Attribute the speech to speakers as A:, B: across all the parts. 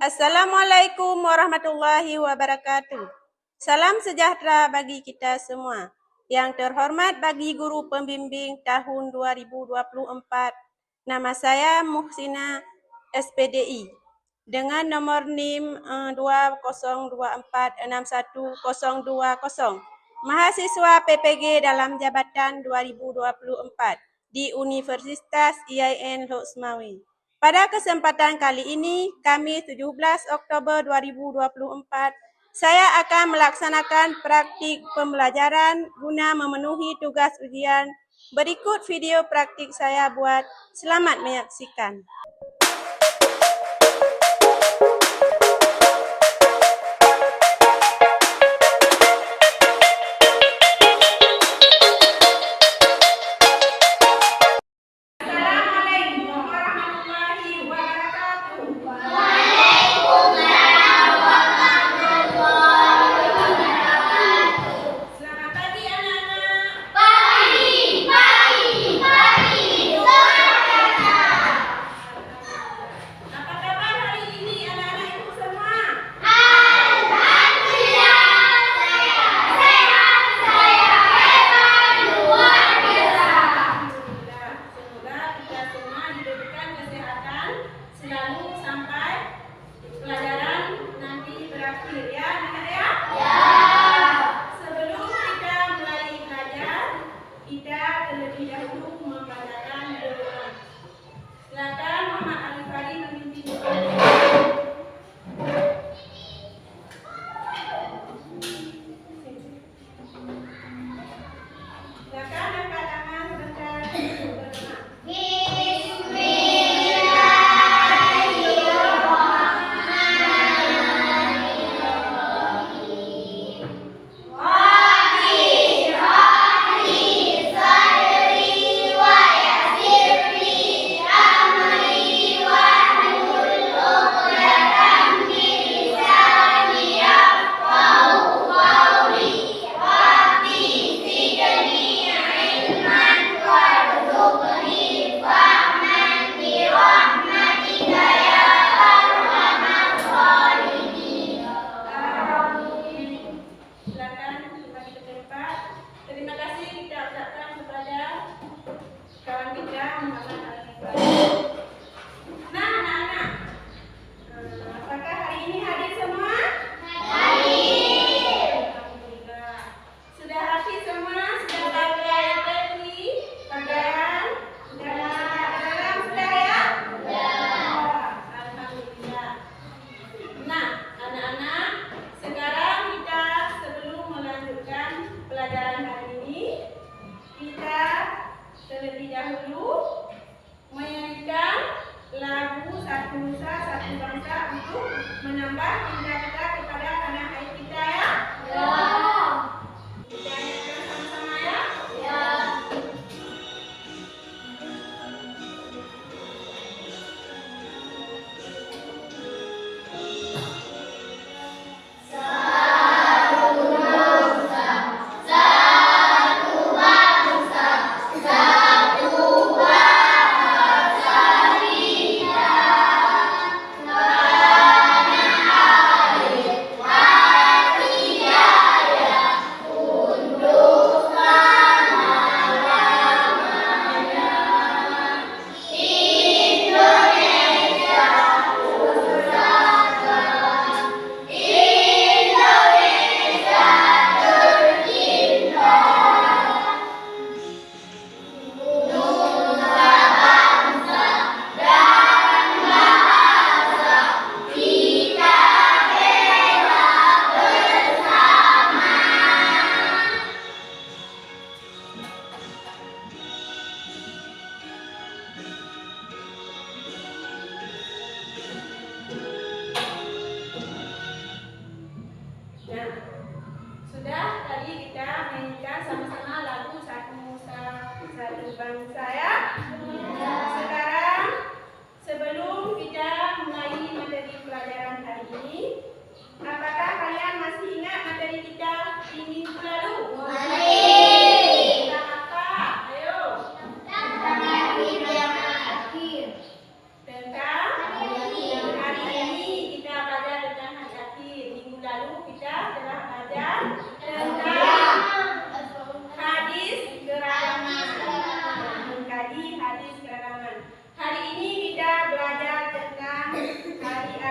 A: Assalamualaikum warahmatullahi wabarakatuh. Salam sejahtera bagi kita semua. Yang terhormat bagi guru pembimbing tahun 2024, nama saya Muhsina SPDI dengan nomor NIM 20246120. Mahasiswa PPG dalam jabatan 2024 di Universitas IAIN Lhokseumawe. Pada kesempatan kali ini, Kamis 17 Oktober 2024, saya akan melaksanakan praktik pembelajaran guna memenuhi tugas ujian. Berikut video praktik saya buat. Selamat menyaksikan. Terima kasih kita ucapkan kepada kawan kita Muhammad Al-Ibrahim. Nah, anak-anak, apakah hari ini hadir semua? Hadir. Alhamdulillah. Sudah rapi semua? Sudah pakai peci, pakaian? Sudah masuk ke dalam? Sudah ya? Sudah. Alhamdulillah. Nah, anak-anak, sekarang kita sebelum melanjutkan pelajaran hari ini, kita terlebih dahulu menyanyikan lagu Satu Nusa Satu Bangsa untuk menambah cinta kita kepada tanah air kita ya. Ya. Kita nyanyikan sama-sama ya. Ya.
B: Satu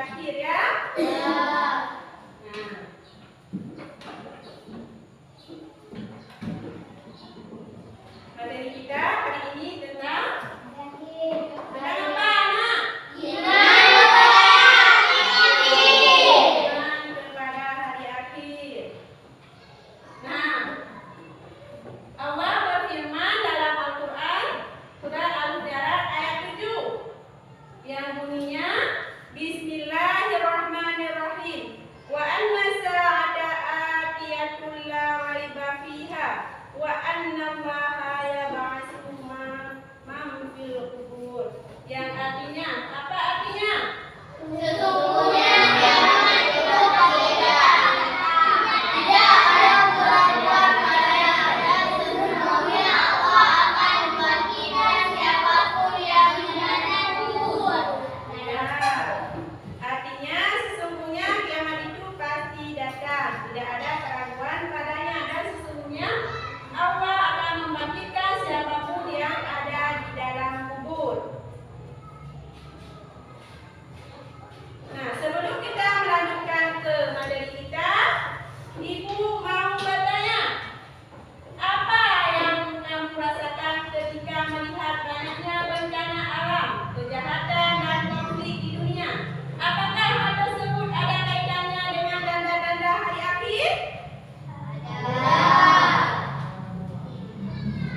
A: akhir ya. Materi kita hari ini tentang apa, anak? Iman kepada hari akhir. Nah, Allah berfirman dalam Al-Quran Surat Al-Hujurat ayat 7 yang bunyinya Bismillahirrahmanirrahim wa anna sa'ata atiyatun la raiba fiha wa anna Allaha yab'atsu man fil qubur, yang artinya apa artinya?
B: Sesungguhnya kiamat itu pasti datang. Tidak ada keraguan pada yang ada. Sesungguhnya Allah akan membangkitkan siapapun yang ada kubur.
A: Ya, artinya sesungguhnya kiamat itu pasti datang, tidak ada keraguan padanya, dan sesungguhnya Allah akan membangkitkan siapapun yang ada di dalam kubur. Nah, sebelum kita melanjutkan ke materi kita, Ibu mau bertanya, apa yang kamu rasakan ketika melihat banyaknya bencana alam, kejahatan dan konflik di dunia? Apakah hal tersebut ada kaitannya dengan tanda-tanda hari akhir?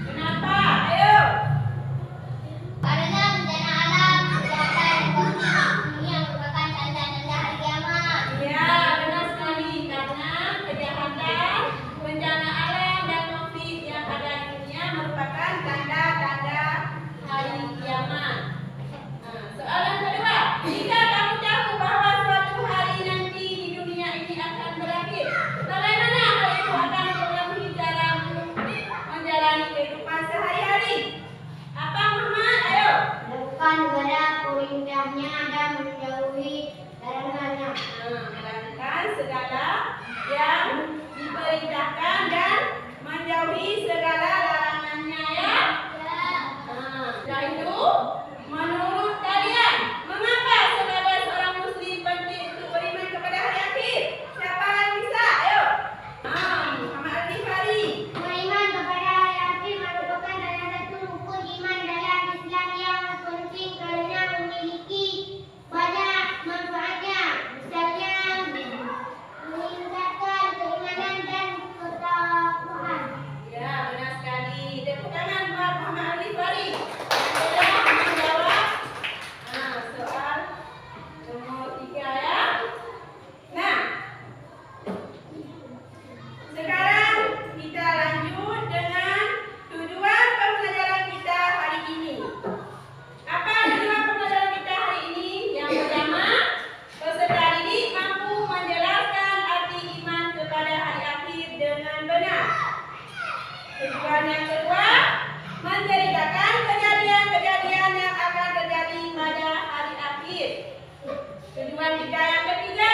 A: Kenapa? Ayo.
B: Karena bencana alam, kejahatan, konflik dunia merupakan tanda-tanda hari kiamat.
A: Ya, benar sekali. Karena kejahatan, bencana alam dan konflik yang ada di dunia merupakan tanda-tanda hari kiamat. Nah, soalan kedua, jika kamu tahu bahwa suatu hari nanti di dunia ini akan berakhir, bagaimana hal itu akan mempengaruhi caramu menjalani kehidupan sehari-hari? Apa, Muhammad? Ayo.
B: Melakukan kepada perintahnya dan menjauhi larangannya.
A: Melakukan segala yang diperintahkan dan menjauhi segala larangannya ya. Setelah itu, menurut kalian, mengapa sebagai seorang muslim penting untuk beriman kepada hari akhir? Siapa yang bisa? Ayo. Muhammad Al-Ghifari.
B: Beriman kepada hari akhir merupakan salah satu rukun iman dalam Islam yang penting karena memiliki banyak manfaatnya. Misalnya, meningkatkan keimanan dan ketakwaan.
A: Ya, benar sekali. Tepuk tangan buat Muhammad Al-Ghifari. Yang telah menjawab soal nomor 3 ya. Nah, sekarang kita lanjut dengan tujuan pembelajaran kita hari ini. Apa tujuan pembelajaran kita hari ini? Yang pertama, peserta didik mampu menjelaskan arti iman kepada hari akhir dengan benar. Tujuan yang kedua, menceritakan kejadian-kejadian yang akan terjadi pada hari akhir. Tujuan kita yang ketiga,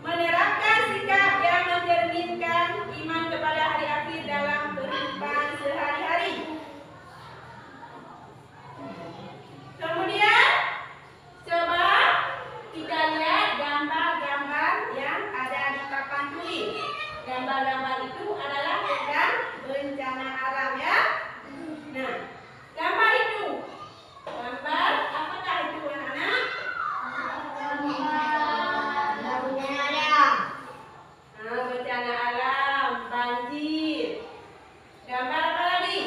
A: menerapkan sikap yang mencerminkan iman kepada hari akhir dalam kehidupan sehari-hari. Kemudian, coba kita lihat gambar-gambar yang ada di papan tulis. Gambar-gambar itu adalah tentang bencana alam ya. Nah, gambar itu, gambar apakah itu anak-anak? Bencana alam, banjir. Gambar apa lagi?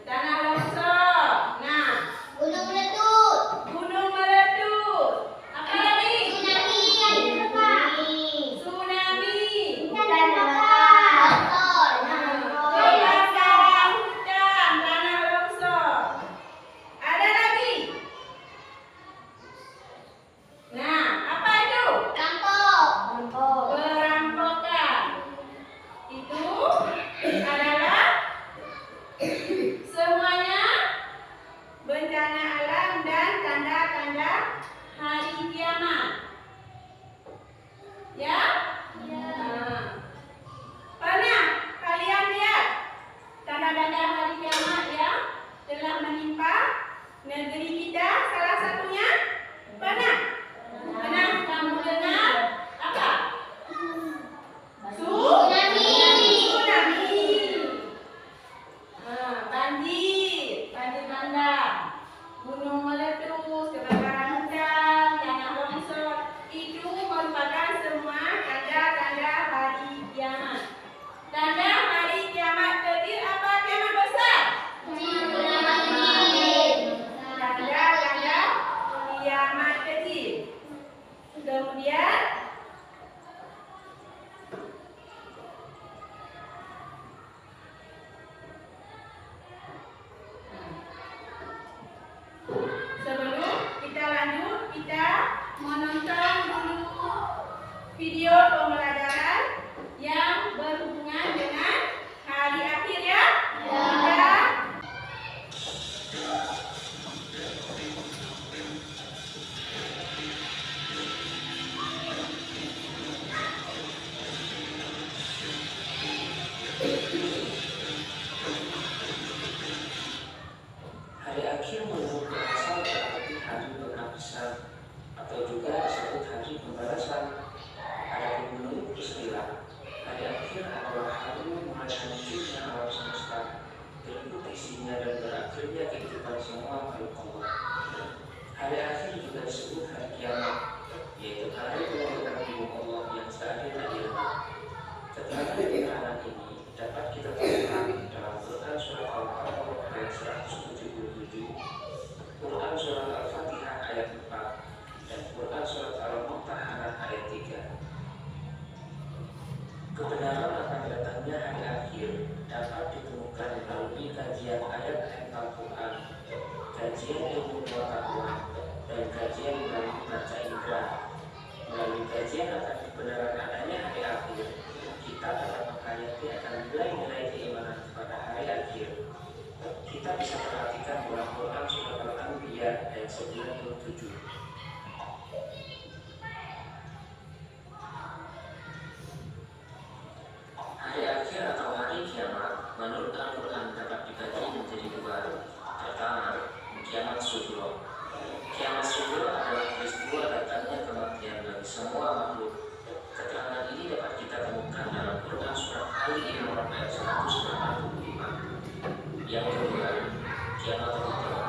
A: Tanah longsor. Nah,
B: Gunung meletus.
A: gunung meletus. Apa lagi?
B: Tsunami.
A: Tsunami.
B: Dan longsor.
A: Coba menonton dulu video pembelajaran yang berhubungan dengan hari akhir ya. Ya.
C: Hari akhir menurut bahasa berarti hari penghabisan atau juga disebut hari pembalasan. Adapun menurut istilah, hari akhir adalah hari mulai hancurnya alam semesta, berikut isinya dan berakhirnya kehidupan semua makhluk Allah. Hari akhir juga disebut hari kiamat, yaitu hari pengambilan hukum Allah yang seadil adilnya. Keterangan keterangan ini dapat kita temukan dalam Quran surat Al-Baqarah ayat 177, Quran surat Al-Fatihah ayat 4, dan Quran surat Al-Mumtahanah ayat 3. Kebenaran akan datangnya hari akhir dapat ditemukan melalui kajian ayat-ayat Al-Quran, kajian ilmu pengetahuan, dan kajian melalui baca indera. Melalui kajian akan kebenaran adanya hari akhir, kita dapat menghayati akan nilai-nilai keimanan kepada hari akhir. Kita bisa perhatikan dalam Quran surat Al-Anbiya ayat 97. Hari akhir atau hari kiamat menurut Al-Quran dapat dibagi menjadi dua. Pertama, kiamat sughra. Kiamat sughra adalah peristiwa datangnya kematian bagi semua makhluk. Keterangan ini dapat kita temukan dalam Quran surat Ali Imran ayat 185. Yang kedua, kiamat kubra.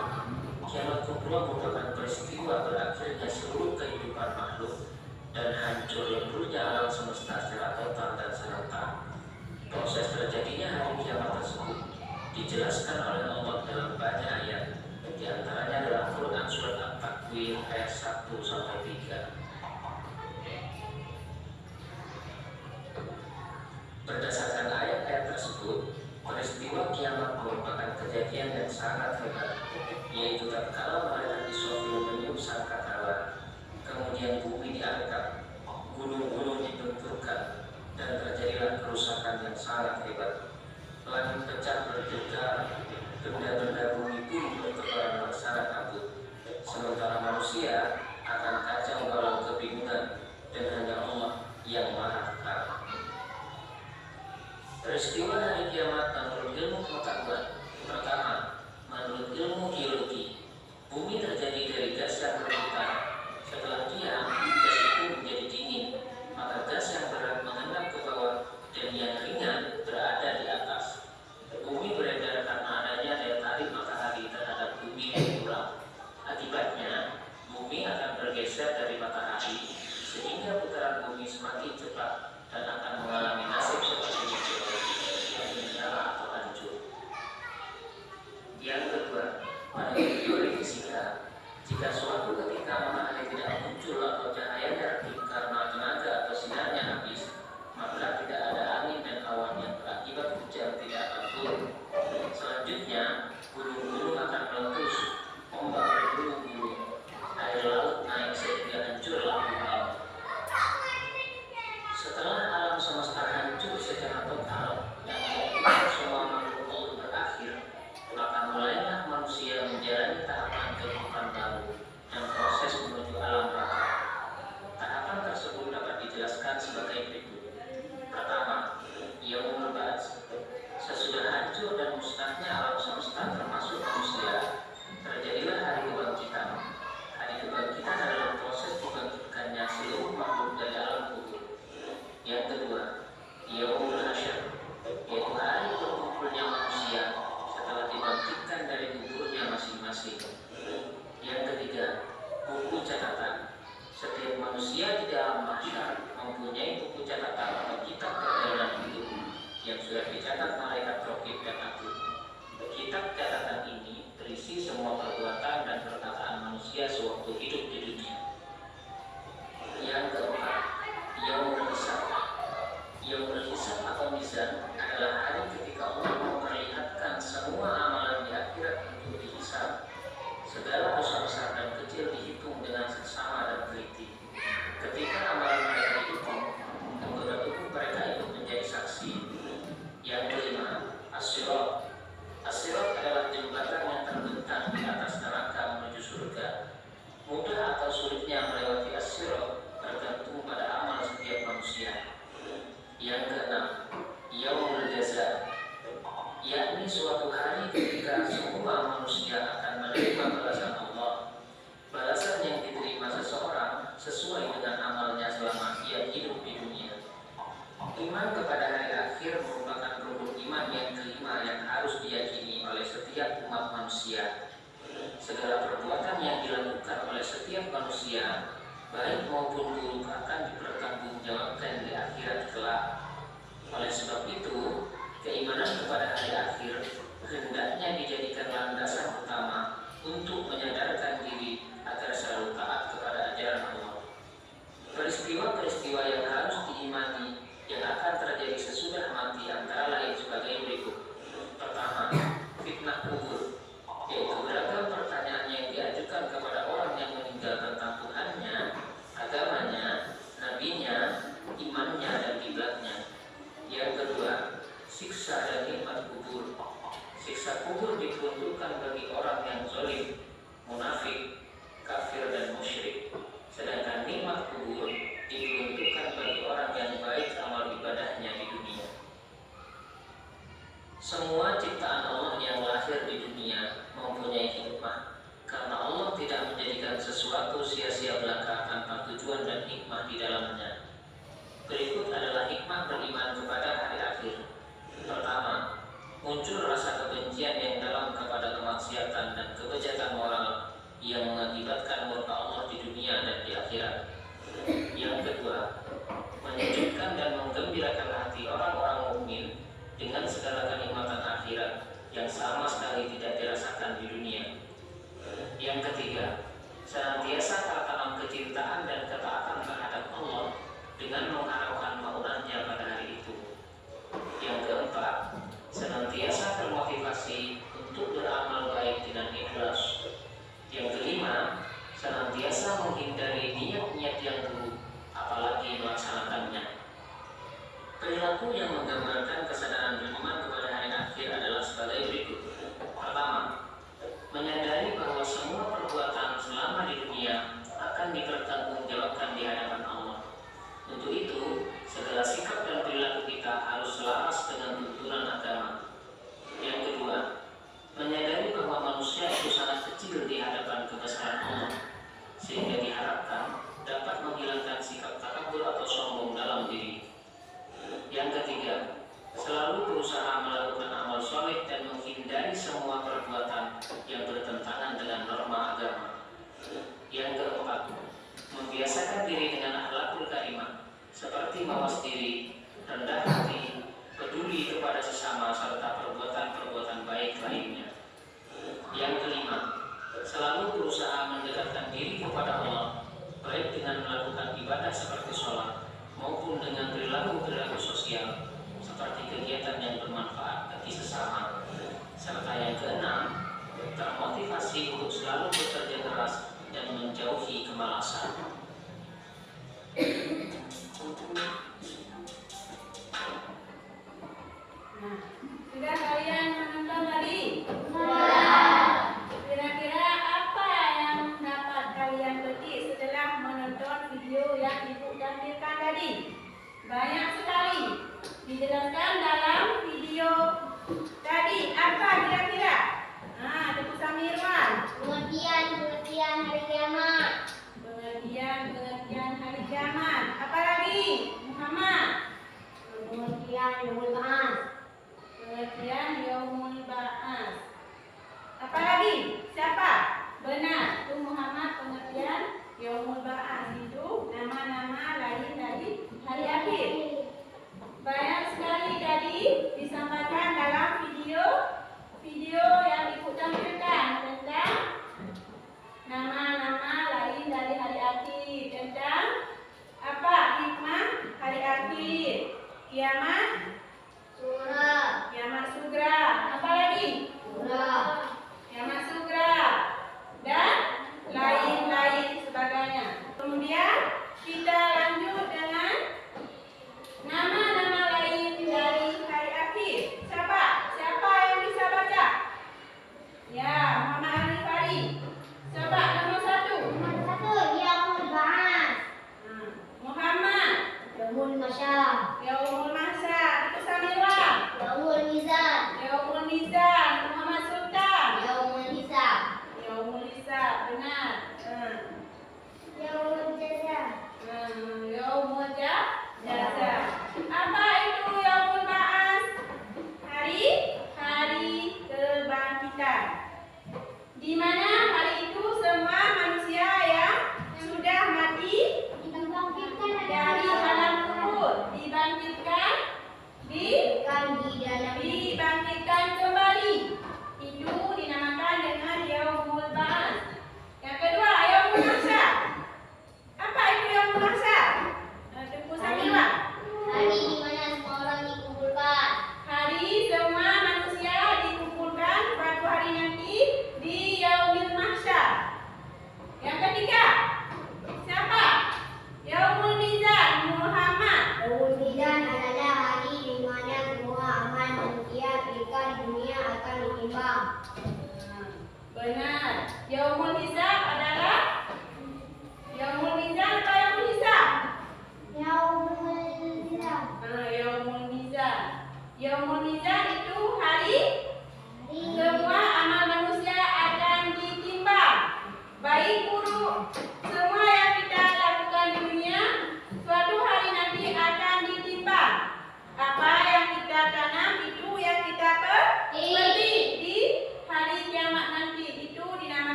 C: Kiamat kubra merupakan peristiwa berakhirnya seluruh kehidupan makhluk dan hancur leburnya alam semesta secara total dan serentak. Proses terjadinya hari kiamat tersebut dijelaskan oleh Allah dalam banyak ayat, di antaranya dalam Quran surat At-Takwir ayat 1-3. Berdasarkan ayat-ayat tersebut, peristiwa kiamat merupakan kejadian yang sangat hebat, yaitu tatkala malaikat Israfil meniup sangkakala, kemudian bumi diangkat, gunung-gunung dibenturkan, dan terjadilah kerusakan yang sangat hebat. Langit pecah bergetar, benda-benda bumi pun bertebaran bersara kabut. Sementara manusia akan kacau balau kebingungan, dan hanya Allah yang maha tahu. Peristiwa hari kiamat menurut ilmu pengetahuan. Pertama, menurut ilmu geologi, bumi terjadi dari gas yang berputar. Setelah dia, gas itu menjadi dingin, maka gas yang berat mengendap ke bawah dan yang ringan berada di atas. Bumi beredar karena adanya daya tarik matahari terhadap bumi yang kurang. Akibatnya, bumi akan bergeser dari matahari sehingga putaran bumi semakin cepat dan akan mengalami nasib seperti meteorit yang menyala atau hancur. Yang kedua, menurut teori fisika, jika suatu ketika matahari tidak muncul atau cahayanya redup karena tenaga atau sinarnya habis, maka tidak ada angin dan awan yang berakibat hujan tidak akan turun. Selanjutnya, gunung-gunung akan meletus, ombak bergulung-gulung, air laut naik sehingga hancurlah bumi. Setelah alam semesta hancur secara total Iman kepada hari akhir merupakan rukun iman yang kelima yang harus diyakini oleh setiap umat manusia. Segala perbuatan yang dilakukan oleh setiap manusia, baik maupun buruk, akan dipertanggungjawabkan di akhirat kelak. Oleh sebab itu, keimanan kepada hari akhir hendaknya dijadikan landasan utama untuk menyadarkan diri agar selalu taat kepada ajaran Allah. Peristiwa-peristiwa yang harus diimani yang akan terjadi sesudah mati antara lain sebagai berikut. Pertama, fitnah kubur, yaitu beragam pertanyaan yang diajukan kepada orang yang meninggal tentang Tuhannya, agamanya, nabinya, imannya, dan kiblatnya. Yang kedua, siksa dan nikmat kubur. Siksa kubur diperuntukkan bagi orang yang zalim, munafik, kafir, dan musyrik. Sedangkan nikmat kubur diperuntukkan bagi orang yang baik amal ibadahnya di dunia. Semua ciptaan Allah yang lahir di dunia mempunyai hikmah, karena Allah tidak menjadikan sesuatu sia-sia belaka tanpa tujuan dan hikmah di dalamnya. Berikut adalah hikmah beriman kepada hari akhir. Pertama, muncul rasa kebencian yang dalam kepada kemaksiatan dan kebejatan moral yang mengakibatkan murka Allah di dunia dan di akhirat. Yang kedua, menyejukkan dan menggembirakan hati orang-orang mukmin dengan segala kenikmatan akhirat yang sama sekali tidak dirasakan di dunia. Yang ketiga, senantiasa tertanam kecintaan dan ketaatan terhadap Allah dengan mengharapkan maunannya pada hari itu. Yang keempat, senantiasa termotivasi untuk beramal baik dengan ikhlas. Yang kelima, senantiasa menghindari niat-niat yang buruk, apalagi melaksanakannya. Perilaku yang menggambarkan kesadaran beriman kepada hari akhir adalah sebagai berikut. Pertama, menyadari bahwa semua perbuatan selama di dunia akan dipertanggungjawabkan di hadapan Allah. Untuk itu, segala sikap dan perilaku kita harus selaras dengan tuntunan agama. Yang kedua, menyadari bahwa manusia itu sangat kecil di hadapan kebesaran Allah, sehingga diharapkan dapat menghilangkan sikap takabur atau sombong dalam diri. Yang ketiga, selalu berusaha melakukan amal soleh dan menghindari semua perbuatan yang bertentangan dengan norma agama. Yang keempat, membiasakan diri dengan akhlakul karimah, seperti mawas diri, rendah hati, peduli kepada sesama, serta perbuatan-perbuatan baik lainnya. Yang kelima, selalu berusaha mendekatkan diri kepada Allah, baik dengan melakukan ibadah seperti sholat, maupun dengan perilaku-perilaku sosial, seperti kegiatan yang bermanfaat bagi sesama. Serta yang keenam, termotivasi untuk selalu bekerja keras dan menjauhi kemalasan.
A: Nah, sudah kalian menonton tadi? Kira-kira apa yang dapat kalian petik setelah menonton video yang Ibu tampilkan tadi? Banyak sekali dijelaskan dalam video tadi. Apa kira-kira? Nah, tepuk Samirwan.
B: Pengertian hari kiamat.
A: Pengertian hari kiamat. Apa lagi? Muhammad.
B: Pengertian yaumul ba'ats.
A: Pengertian yaumul ba'ats. Apa lagi? Siapa? Benar, itu Muhammad. Pengertian yaumul ba'ats itu nama-nama lain dari hari akhir. Banyak sekali tadi disampaikan dalam video yang Ibu tampilkan tentang nama-nama lain dari hari akhir, tentang apa hikmah hari akhir, kiamat sugra, apa lagi? Kiamat sugra dan lain-lain sebagainya. Kemudian kita lanjut dengan nama-nama lain dari hari akhir. Siapa yang bisa baca? Ya, Muhammad Arif Ali. Coba nomor 1.
B: Yaumul ba'ats.
A: Muhammad.
B: Yaumul masyar.
A: Yaumul mahsyar. Itu Samirwan.
B: Yaumul mizan.
A: Yaumul mizan. Muhammad Sultan.
B: Yaumul hisab.
A: Yaumul hisab. Benar.
B: Yaumul jaza.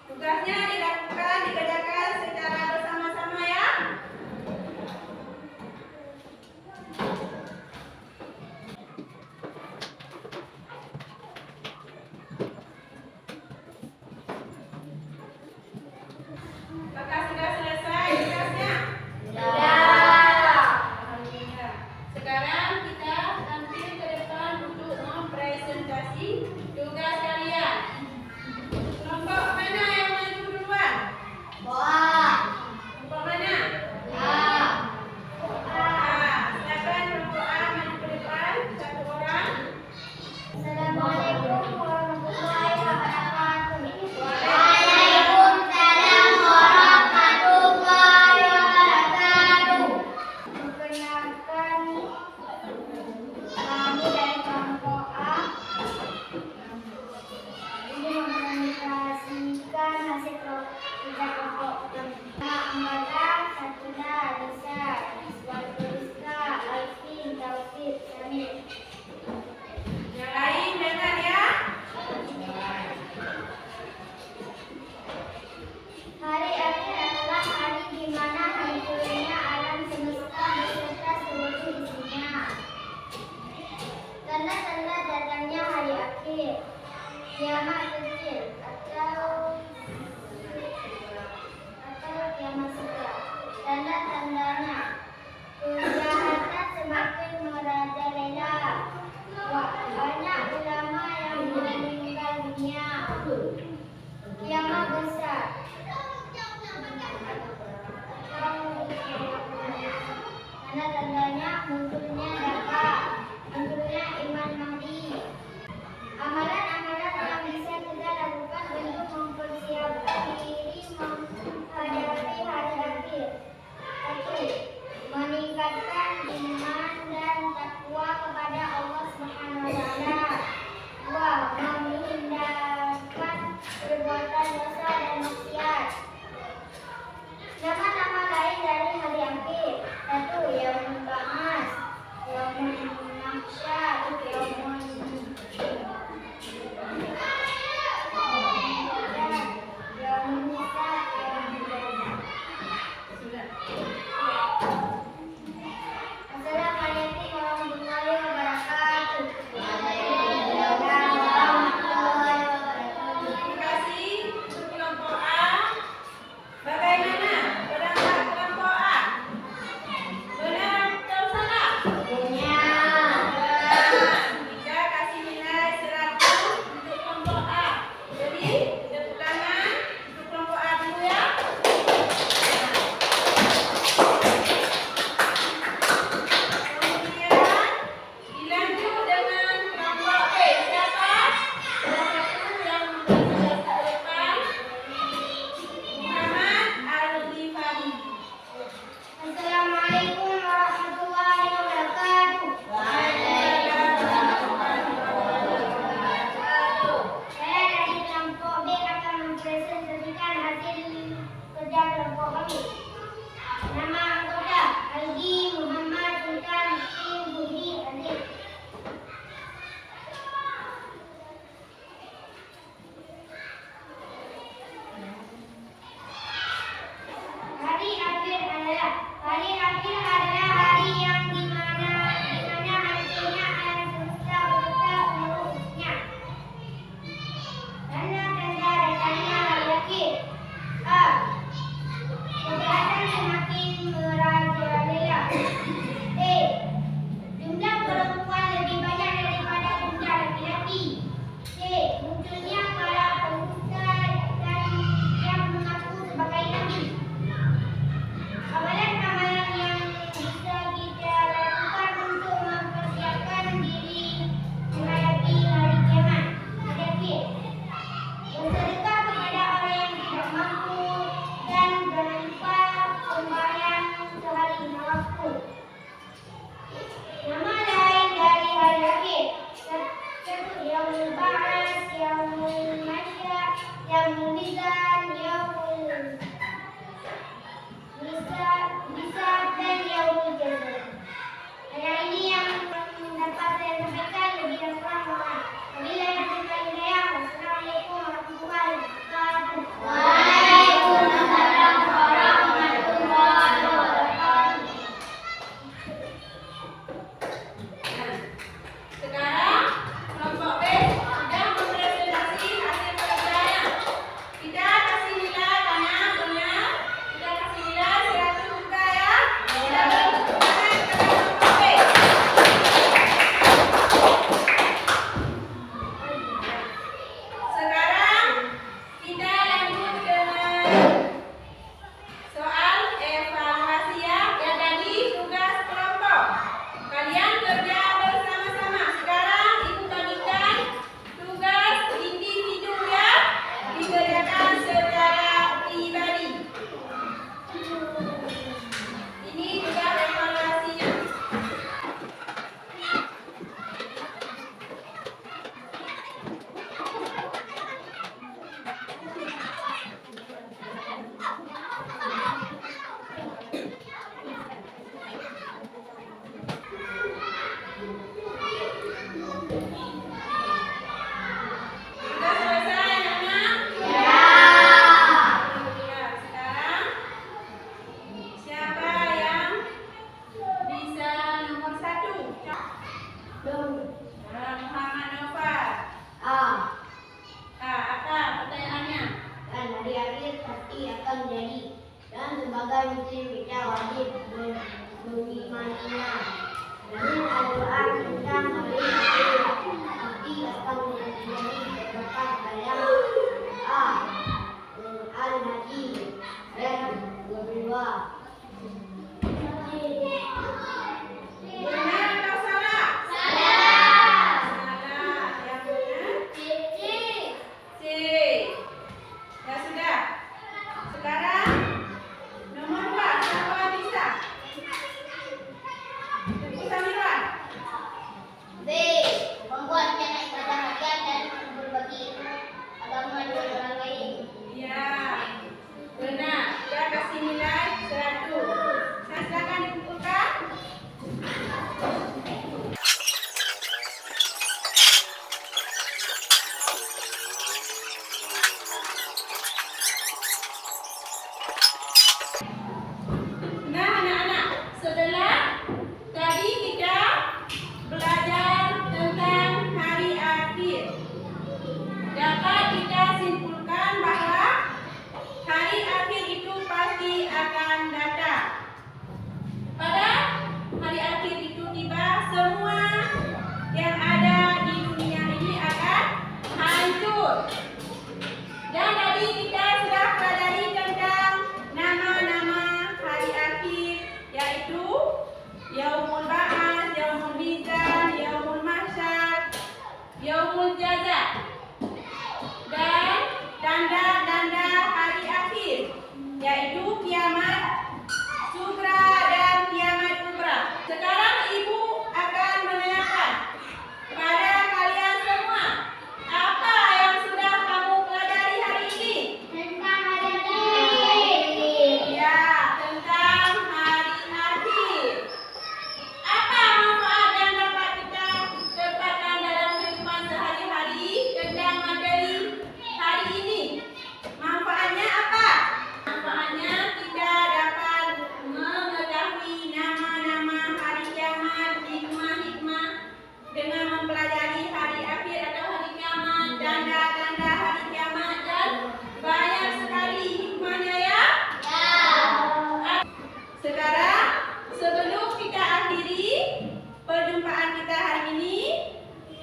A: Tugasnya dikerjakan secara bersama-sama ya. Apakah sudah selesai tugasnya? Alhamdulillah. Sekarang kita tampil ke depan untuk mempresentasi tugas kalian. Kelompok mana yang maju duluan? Kelompok mana? Silakan kelompok A maju ke depan, satu orang.
B: Assalamualaikum warahmatullahi wabarakatuh. Waalaikumsalam warahmatullahi wabarakatuh. Perkenalkan, kami dari kelompok A ini mempresentasikan hasil kerja kelompok pertama. Amara, Sakina, Alisa, Rizka, Alvin, Taufik, Samir.
A: Yang lain dengar ya.
B: Hari akhir adalah hari di mana hancurnya alam semesta beserta seluruh isinya. Tanda-tanda datangnya hari akhir, kiamat kecil atau kiamat segera. Tanda-tandanya, kejahatan semakin merajalela. Banyak ulama yang meninggal dunia. Kiamat besar. Tanda-tandanya munculnya dakwah, munculnya iman Mahdi. Amalan-amalan yang bisa kita lakukan untuk mempersiapkan diri menghadapi hari akhir. 1. Meningkatkan iman dan takwa kepada Allah Subhanahu wa Ta'ala. 2. Menghindarkan perbuatan dosa dan maksiat. Nama-nama lain dari hari akhir. 1. Yaumul Ba'ats, Yaumul Mahsyar, Yaumul Yaumul Hisab, Yaumul Jannah. Assalamualaikum warahmatullahi wabarakatuh.
A: Terima kasih untuk kelompok A. Bagaimana pendapat kelompok A? Benar atau salah?
B: Benar.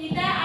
A: kita